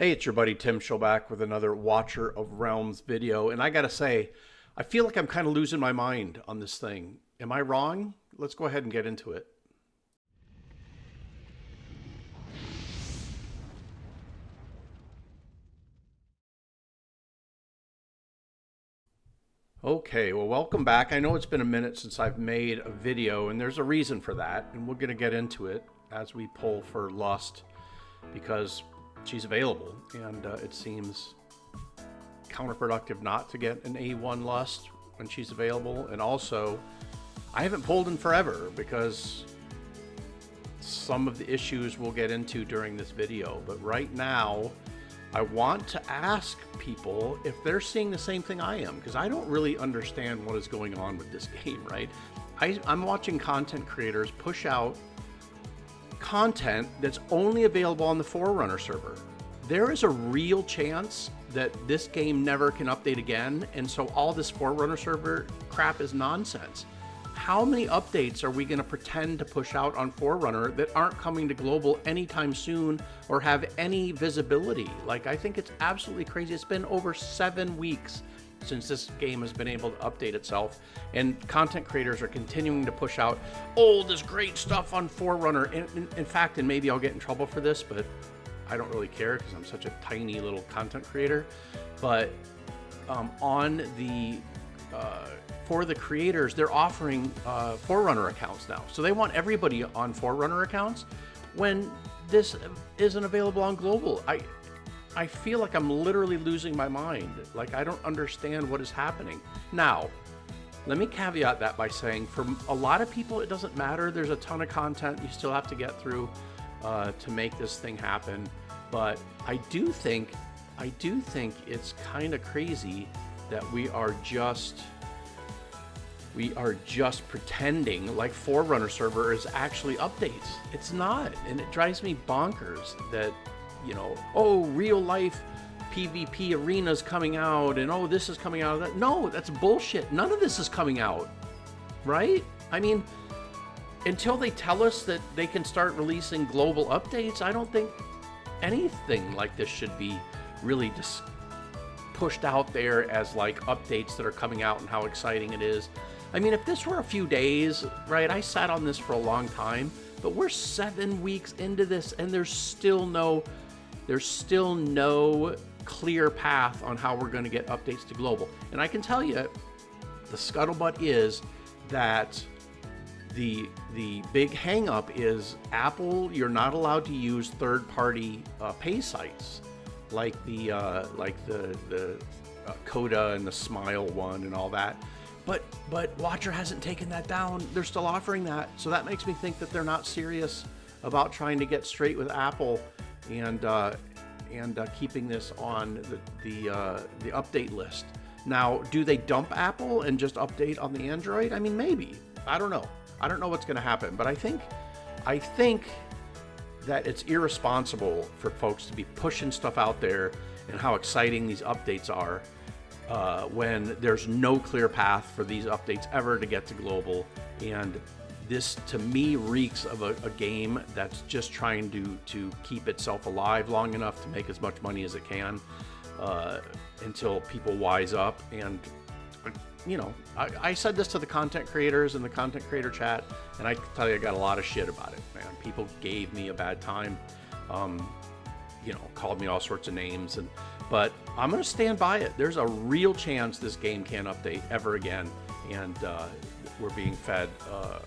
Hey, it's your buddy Tim Show back with another Watcher of Realms video. And I gotta say, I feel like I'm kind of losing my mind on this thing. Am I wrong? Let's go ahead and get into it. Okay, well, welcome back. I know it's been a minute since I've made a video, and there's a reason for that. And we're gonna get into it as we pull for Lust because she's available, and it seems counterproductive not to get an A1 Lust when she's available. And also, I haven't pulled in forever because some of the issues we'll get into during this video. But right now, I want to ask people if they're seeing the same thing I am, because I don't really understand what is going on with this game, right? I'm watching content creators push out content that's only available on the Forerunner server. There is a real chance that this game never can update again, and so all this Forerunner server crap is nonsense. How many updates are we going to pretend to push out on Forerunner that aren't coming to global anytime soon or have any visibility? Like, I think it's absolutely crazy. It's been over 7 weeks since this game has been able to update itself, and content creators are continuing to push out, oh, this great stuff on Forerunner. In fact, and maybe I'll get in trouble for this, but I don't really care because I'm such a tiny little content creator. But on the for the creators, they're offering Forerunner accounts now. So they want everybody on Forerunner accounts when this isn't available on global. I feel like I'm literally losing my mind. Like, I don't understand what is happening. Now, let me caveat that by saying for a lot of people, it doesn't matter. There's a ton of content you still have to get through to make this thing happen. But I do think it's kind of crazy that we are just pretending like Forerunner server is actually updates. It's not, and it drives me bonkers that, you know, oh, real life PvP arenas coming out, and oh, this is coming out of that. No, that's bullshit. None of this is coming out, right? I mean, until they tell us that they can start releasing global updates, I don't think anything like this should be really just pushed out there as like updates that are coming out and how exciting it is. I mean, if this were a few days, right? I sat on this for a long time, but we're 7 weeks into this, and there's still no clear path on how we're going to get updates to global. And I can tell you, the scuttlebutt is that the big hang up is Apple. You're not allowed to use third-party pay sites like the Coda and the Smile one and all that. But Watcher hasn't taken that down. They're still offering that. So that makes me think that they're not serious about trying to get straight with Apple and keeping this on the update list. Now, do they dump Apple and just update on the Android? I mean, maybe. I don't know. I don't know what's going to happen, but I think that it's irresponsible for folks to be pushing stuff out there and how exciting these updates are when there's no clear path for these updates ever to get to global. And this, to me, reeks of a game that's just trying to keep itself alive long enough to make as much money as it can until people wise up. And you know, I said this to the content creators in the content creator chat, and I can tell you I got a lot of shit about it, man. People gave me a bad time, you know, called me all sorts of names, but I'm going to stand by it. There's a real chance this game can't update ever again, and we're being fed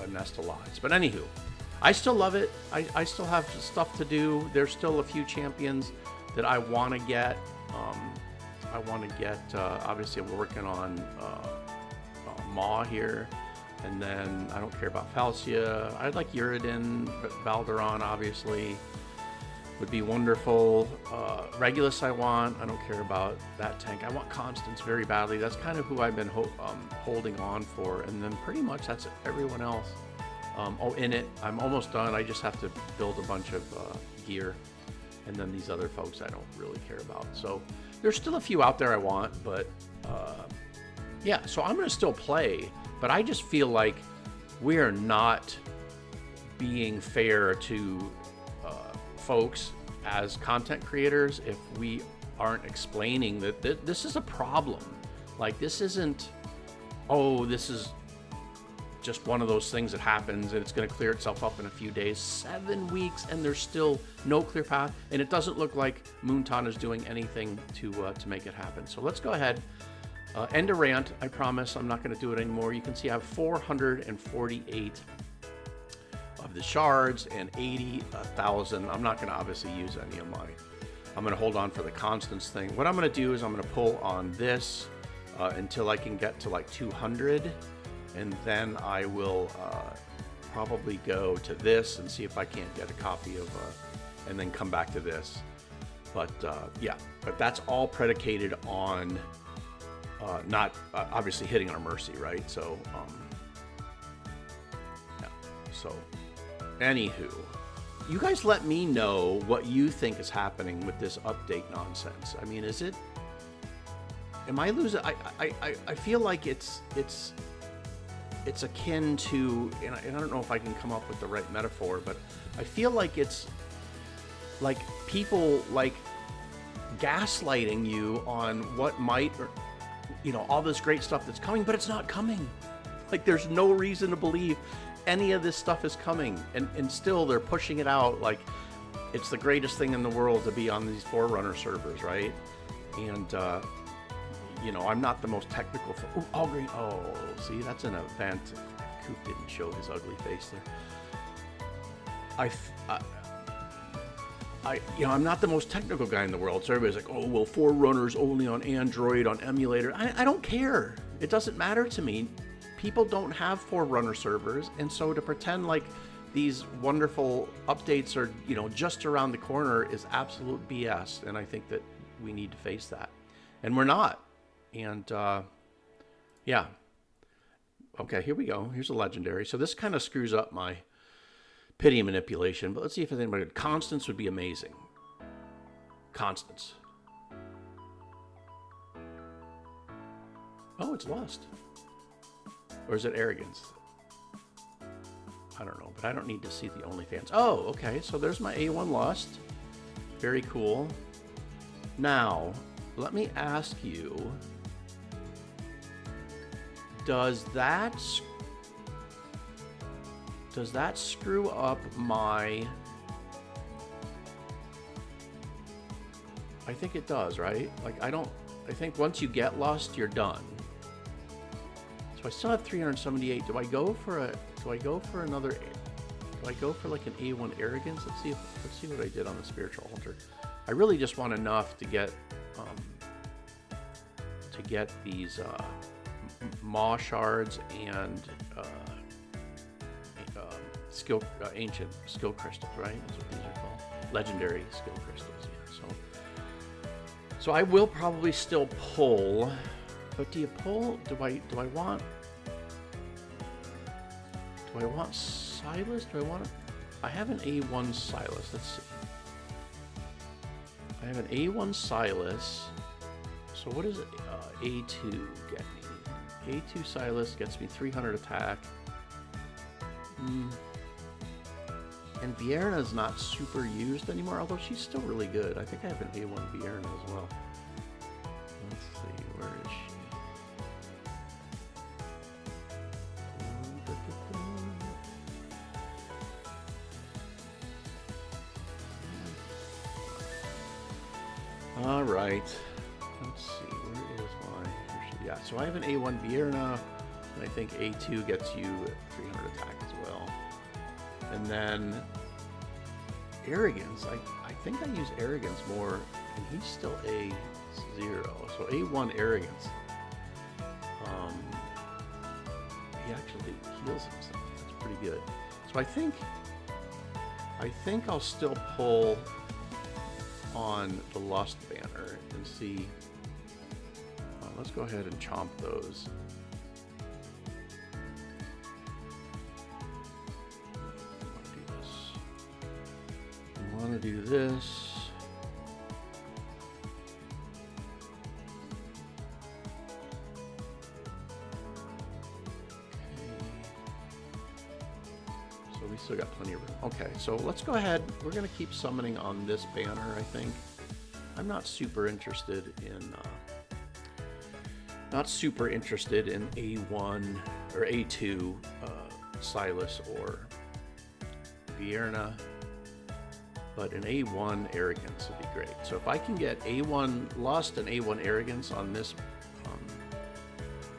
a nest of lies. But anywho, I still love it. I still have stuff to do. There's still a few champions that I want to get. Obviously, I'm working on Maw here, and then I don't care about Falcia. I'd like Uridan, but Valderon obviously would be wonderful. Regulus I don't care about that tank. I want Constance very badly. That's kind of who I've been holding on for, and then pretty much that's everyone else. In it, I'm almost done. I just have to build a bunch of gear, and then these other folks I don't really care about. So there's still a few out there I want, but yeah, so I'm going to still play, but I just feel like we're not being fair to folks as content creators if we aren't explaining that this is a problem. Like, this isn't, oh, this is just one of those things that happens and it's going to clear itself up in a few days. 7 weeks and there's still no clear path, and it doesn't look like Moonton is doing anything to make it happen. So let's go ahead, end a rant. I promise I'm not going to do it anymore. You can see I have 448 of the shards and 80,000. I'm not going to obviously use any of my. I'm going to hold on for the constants thing. What I'm going to do is I'm going to pull on this until I can get to like 200. And then I will probably go to this and see if I can't get a copy of, and then come back to this. But yeah, but that's all predicated on not obviously hitting our mercy, right? So, yeah. So, anywho, you guys let me know what you think is happening with this update nonsense. I mean, is it? Am I losing? I feel like it's akin to, and I don't know if I can come up with the right metaphor, but I feel like it's like people like gaslighting you on what might, or, you know, all this great stuff that's coming, but it's not coming. Like, there's no reason to believe any of this stuff is coming, and still they're pushing it out like it's the greatest thing in the world to be on these Forerunner servers, right? And you know, I'm not the most technical. Ooh, all green. Oh, see, that's an event. Coop didn't show his ugly face there. You know, I'm not the most technical guy in the world. So everybody's like, oh, well, Forerunner's only on Android, on emulator. I don't care. It doesn't matter to me. People don't have Forerunner servers, and so to pretend like these wonderful updates are, you know, just around the corner is absolute BS. And I think that we need to face that, and we're not. And yeah, okay, here we go. Here's a legendary. So this kind of screws up my pity manipulation, but let's see if there's anybody. Constance would be amazing. Constance. Oh, it's Lost. Or is it Arrogance? I don't know, but I don't need to see the OnlyFans. Oh, okay, so there's my A1 Lost. Very cool. Now, let me ask you, does that screw up my... I think it does, right? Like, I think once you get Lost, you're done. So I still have 378. Do I go for another, do I go for like an A1 Arrogance? Let's see what I did on the Spiritual Altar. I really just want enough to get these Maw shards and ancient skill crystals, right? That's what these are called. Legendary skill crystals, yeah. So I will probably still pull, but do you pull? Do I want Silas? I have an A1 Silas. Let's see. I have an A1 Silas. So what does A2 get me? A2 Silas gets me 300 attack. And Vierna is not super used anymore, although she's still really good. I think I have an A1 Vierna as well. Let's see, where is she? All right. Let's see, where is my... Yeah, so I have an A1 Vierna, and I think A2 gets you 300 attack as well. And then Arrogance, I think I use Arrogance more, and he's still A0. So A1 Arrogance, he actually heals himself. That's pretty good. So I think I'll still pull on the Lost banner and see. Let's go ahead and chomp those. I want to do this. Okay. So we Still got plenty of room. Okay, so let's go ahead. We're going to keep summoning on this banner, I think. I'm not super interested in A1 or A2 Silas or Vierna, but an A1 Arrogance would be great. So if I can get A1 Lust and A1 Arrogance on this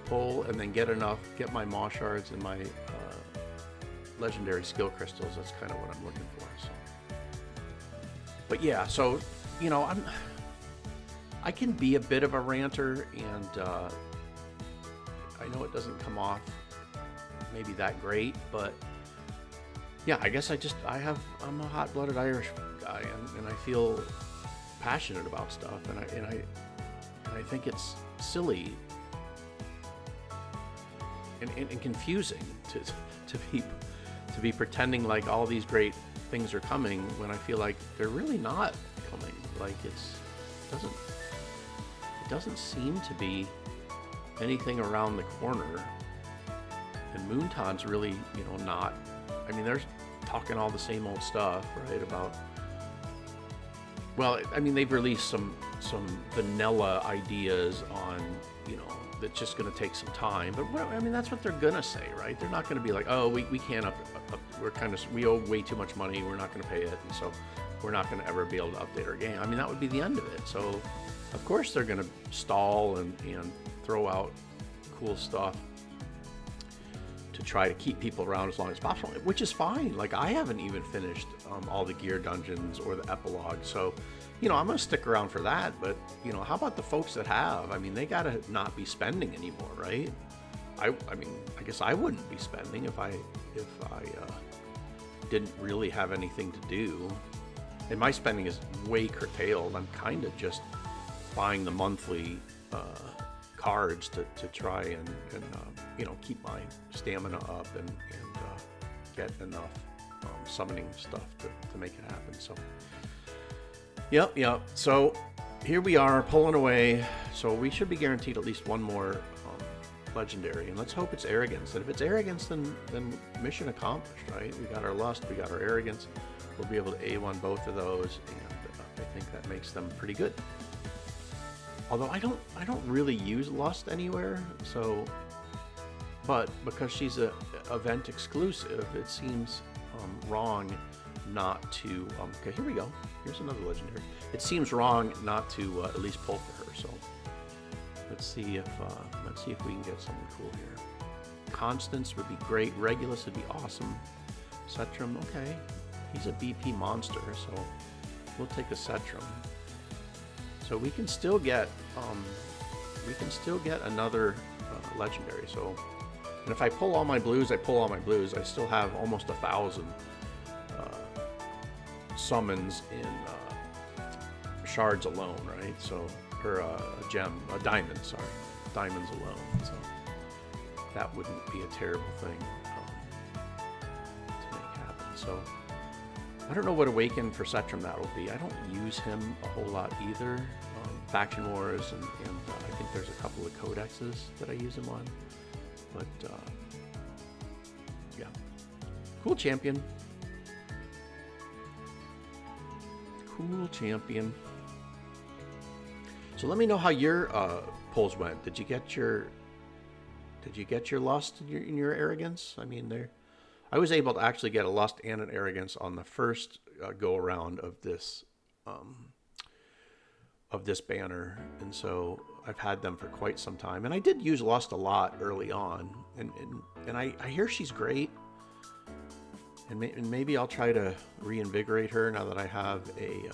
pull, and then get my Maw Shards and my legendary skill crystals, that's kind of what I'm looking for. So. But yeah, so I can be a bit of a ranter, and I know it doesn't come off maybe that great, but yeah, I guess I'm a hot-blooded Irish guy, and I feel passionate about stuff, and I think it's silly and confusing to be pretending like all these great things are coming when I feel like they're really not coming. Like it doesn't seem to be anything around the corner. And Moonton's really, not. I mean, they're talking all the same old stuff, right? About, well, I mean, they've released some vanilla ideas on, that's just going to take some time. But that's what they're going to say, right? They're not going to be like, oh, we can't we owe way too much money. We're not going to pay it. And so we're not going to ever be able to update our game. I mean, that would be the end of it. So of course they're going to stall and throw out cool stuff to try to keep people around as long as possible, which is fine. Like, I haven't even finished all the gear dungeons or the epilogue, so I'm gonna stick around for that. But how about the folks that have? I mean, they gotta not be spending anymore, right? I mean, I guess I wouldn't be spending if I didn't really have anything to do, and my spending is way curtailed. I'm kind of just buying the monthly cards to try and keep my stamina up and get enough summoning stuff to make it happen. So yep. So here we are pulling away. So we should be guaranteed at least one more legendary, and let's hope it's Arrogance. And if it's Arrogance, then mission accomplished, right? We got our Lust, we got our Arrogance. We'll be able to A1 both of those, and I think that makes them pretty good. Although I don't really use Lust anywhere, so, but because she's a event exclusive, it seems wrong not to. Okay, here we go. Here's another legendary. It seems wrong not to at least pull for her. So let's see if we can get something cool here. Constance would be great. Regulus would be awesome. Cetrum, okay, he's a BP monster, so we'll take a Cetrum. So we can still get another legendary. So, and if I pull all my blues, I still have almost 1,000 summons in shards alone, right? So, or diamonds alone. So that wouldn't be a terrible thing to make happen. So I don't know what Awaken for Cetrum that'll be. I don't use him a whole lot either. Faction Wars, and I think there's a couple of codexes that I use him on. But yeah, cool champion. So let me know how your pulls went. Did you get your Lust in your Arrogance? I mean, I was able to actually get a Lust and an Arrogance on the first go around of this banner, and so I've had them for quite some time. And I did use Lust a lot early on, and I hear she's great, and maybe I'll try to reinvigorate her now that I have a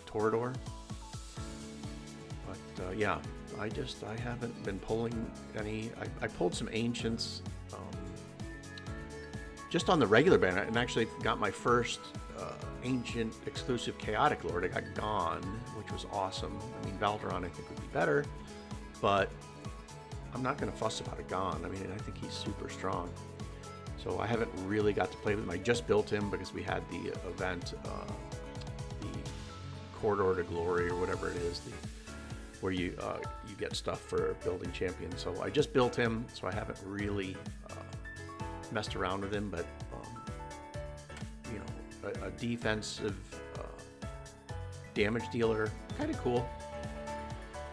Toreador. But yeah, I haven't been pulling any. I pulled some Ancients just on the regular banner, and actually got my first Ancient exclusive Chaotic Lord. I got Gone, which was awesome. I mean, Valderon I think would be better, but I'm not going to fuss about a Gone. I mean, I think he's super strong. So I haven't really got to play with him. I just built him because we had the event, the Corridor to Glory or whatever it is, where you get stuff for building champions. So I just built him, so I haven't really messed around with him, but a defensive damage dealer. Kind of cool,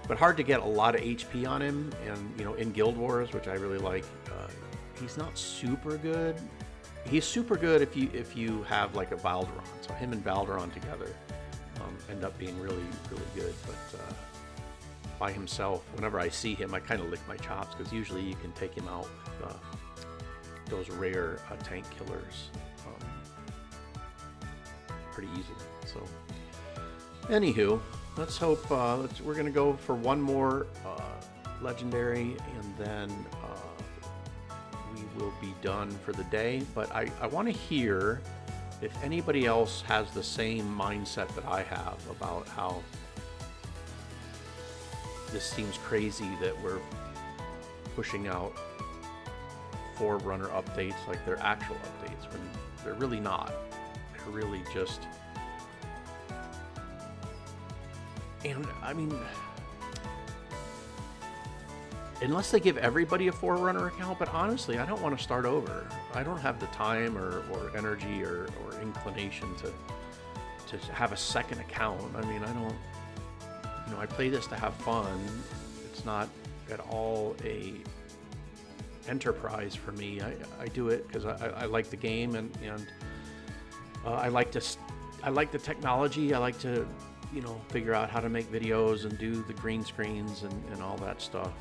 but hard to get a lot of HP on him. And you know, in Guild Wars, which I really like, he's not super good. He's super good if you have like a Valderon. So him and Valderon together end up being really good. But by himself, whenever I see him, I kind of lick my chops, because usually you can take him out with those rare tank killers pretty easily. So anywho, let's hope we're gonna go for one more legendary, and then we will be done for the day. But I want to hear if anybody else has the same mindset that I have about how this seems crazy that we're pushing out Forerunner updates like they're actual updates, when they're really not. They're really just... And I mean, unless they give everybody a Forerunner account, but honestly, I don't want to start over. I don't have the time or energy or inclination to have a second account. I mean, I don't, you know, I play this to have fun. It's not at all a enterprise for me. I do it because I like the game, and I like the technology. I like to, you know, figure out how to make videos and do the green screens and all that stuff.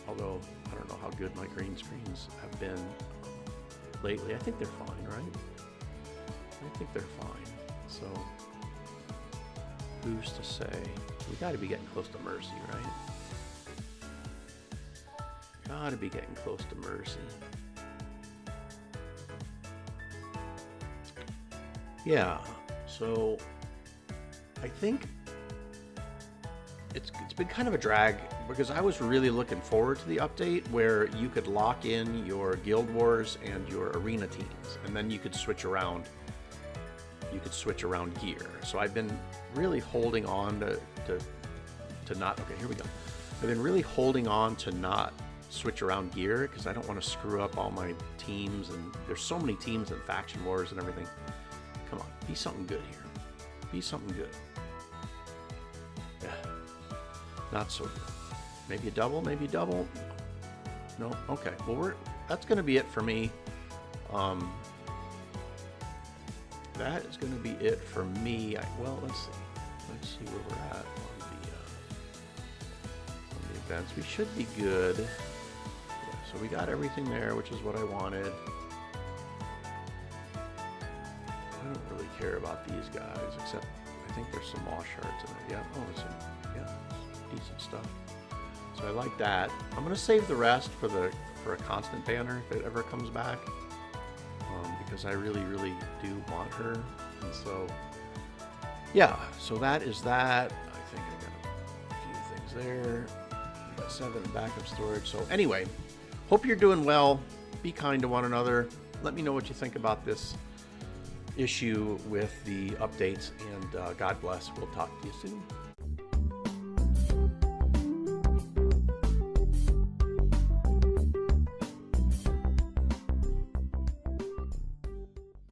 Although I don't know how good my green screens have been lately. I think they're fine, right? I think they're fine. So who's to say? We got to be getting close to Mercy, right? Got to be getting close to Mercy. Yeah. So I think it's been kind of a drag, because I was really looking forward to the update where you could lock in your Guild Wars and your arena teams, and then you could switch around. You could switch around gear. So I've been really holding on to not. Okay, here we go. I've been really holding on to not switch around gear, because I don't want to screw up all my teams, and there's so many teams in Faction Wars and everything. Come on, be something good here. Be something good. Yeah. Not so good. Maybe a double, maybe a double. No, okay. Well, that's going to be it for me. That is going to be it for me. Well, let's see. Let's see where we're at on the events. We should be good. Yeah, so we got everything there, which is what I wanted. I don't really care about these guys, except I think there's some moss shards in it. Yeah, oh, yeah, decent stuff. So I like that. I'm gonna save the rest for a constant banner if it ever comes back, because I really do want her. And so yeah, so that is that. I think I got a few things there. I got 7 in backup storage. So anyway, hope you're doing well. Be kind to one another. Let me know what you think about this issue with the updates, and God bless. We'll talk to you soon.